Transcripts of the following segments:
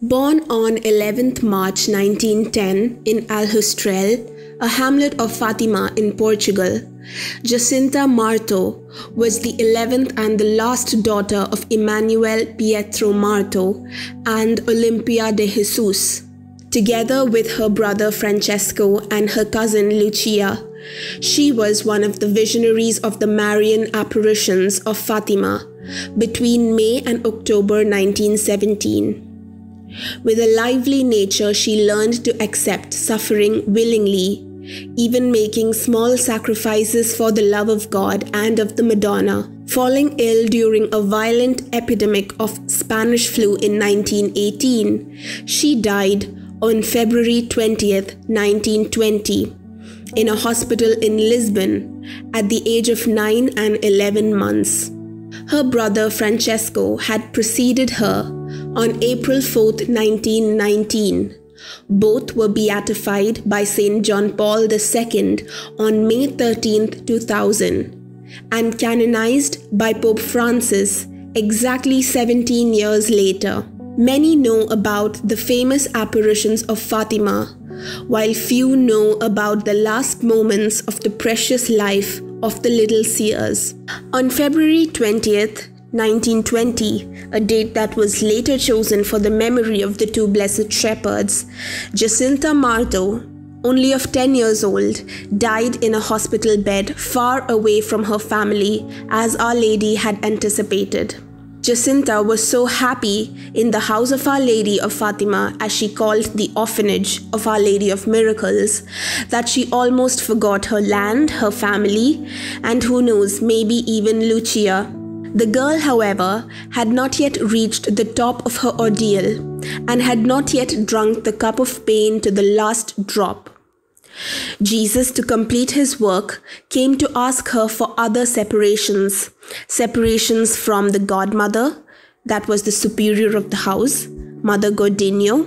Born on 11th March 1910 in Aljustrel, a hamlet of Fatima in Portugal, Giacinta Marto was the 11th and the last daughter of Emanuele Pietro Marto and Olimpia de Jesus. Together with her brother Francesco and her cousin Lucia, she was one of the visionaries of the Marian apparitions of Fatima between May and October 1917. With a lively nature, she learned to accept suffering willingly, even making small sacrifices for the love of God and of the Madonna. Falling ill during a violent epidemic of Spanish flu in 1918, she died on February 20th, 1920, in a hospital in Lisbon at the age of 9 and 11 months. Her brother Francesco had preceded her on April 4th, 1919. Both were beatified by St. John Paul II on May 13th, 2000, and canonized by Pope Francis exactly 17 years later. Many know about the famous apparitions of Fatima, while few know about the last moments of the precious life of the little seers. On February 20th, 1920, a date that was later chosen for the memory of the two blessed shepherds, Giacinta Marto, only of 10 years old, died in a hospital bed far away from her family, as Our Lady had anticipated. Jacinta was so happy in the house of Our Lady of Fatima, as she called the orphanage of Our Lady of Miracles, that she almost forgot her land, her family, and who knows, maybe even Lucia. The girl, however, had not yet reached the top of her ordeal and had not yet drunk the cup of pain to the last drop. Jesus, to complete his work, came to ask her for other separations from the godmother, that was the superior of the house, Mother Godinho,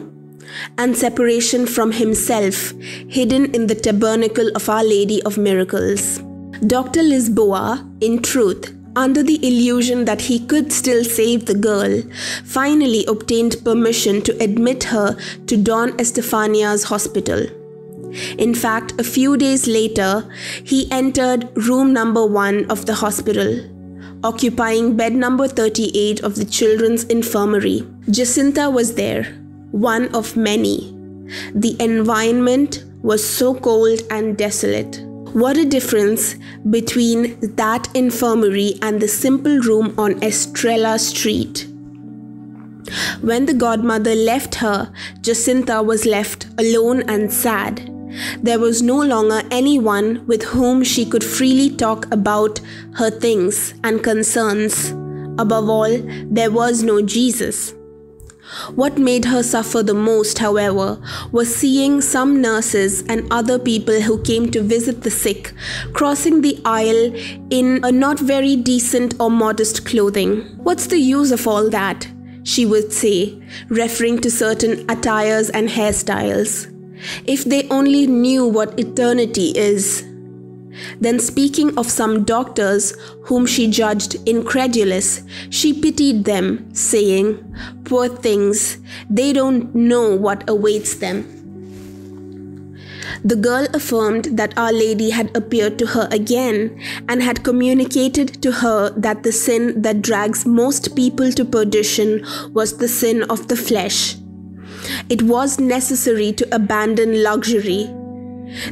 and separation from himself, hidden in the tabernacle of Our Lady of Miracles. Dr. Lisboa, in truth, under the illusion that he could still save the girl, finally obtained permission to admit her to Don Estefania's hospital. In fact, a few days later, he entered room number 1 of the hospital, occupying bed number 38 of the children's infirmary. Jacinta was there, one of many. The environment was so cold and desolate. What a difference between that infirmary and the simple room on Estrella Street. When the godmother left her, Jacinta was left alone and sad. There was no longer anyone with whom she could freely talk about her things and concerns. Above all, there was no Jesus. What made her suffer the most, however, was seeing some nurses and other people who came to visit the sick crossing the aisle in a not very decent or modest clothing. "What's the use of all that?" she would say, referring to certain attires and hairstyles. "If they only knew what eternity is." Then, speaking of some doctors whom she judged incredulous, she pitied them, saying, "Poor things, they don't know what awaits them." The girl affirmed that Our Lady had appeared to her again and had communicated to her that the sin that drags most people to perdition was the sin of the flesh. It was necessary to abandon luxury.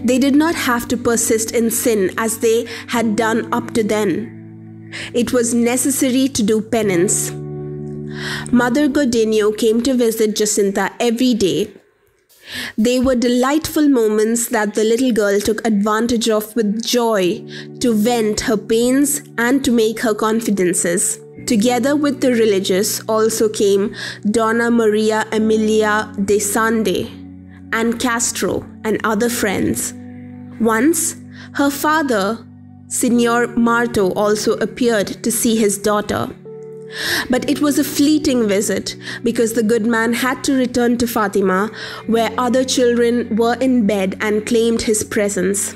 They did not have to persist in sin as they had done up to then. It was necessary to do penance. Mother Godinho came to visit Jacinta every day. They were delightful moments that the little girl took advantage of with joy to vent her pains and to make her confidences. Together with the religious also came Donna Maria Emilia de Sande and Castro and other friends. Once, her father, Signor Marto, also appeared to see his daughter. But it was a fleeting visit because the good man had to return to Fatima, where other children were in bed and claimed his presence.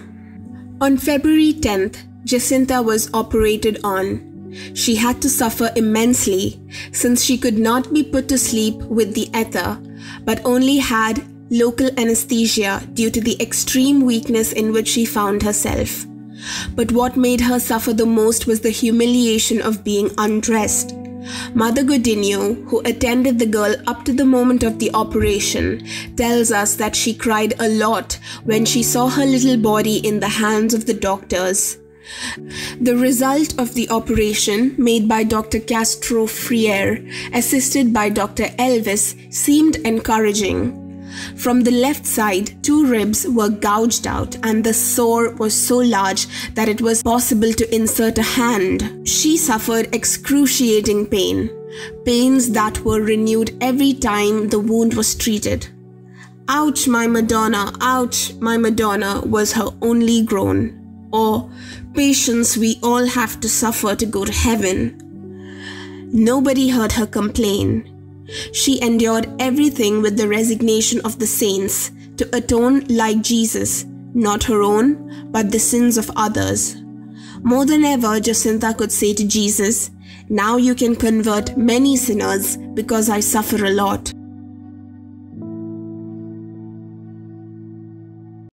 On February 10th, Jacinta was operated on. She had to suffer immensely since she could not be put to sleep with the ether, but only had local anesthesia due to the extreme weakness in which she found herself. But what made her suffer the most was the humiliation of being undressed. Mother Godinho, who attended the girl up to the moment of the operation, tells us that she cried a lot when she saw her little body in the hands of the doctors. The result of the operation, made by Dr. Castro Freire, assisted by Dr. Elvis, seemed encouraging. From the left side, 2 ribs were gouged out and the sore was so large that it was possible to insert a hand. She suffered excruciating pains that were renewed every time the wound was treated. "Ouch, my Madonna, ouch, my Madonna," was her only groan. Or, "Patience, we all have to suffer to go to heaven." Nobody heard her complain. She endured everything with the resignation of the saints, to atone like Jesus, not her own, but the sins of others. More than ever, Jacinta could say to Jesus, "Now you can convert many sinners because I suffer a lot."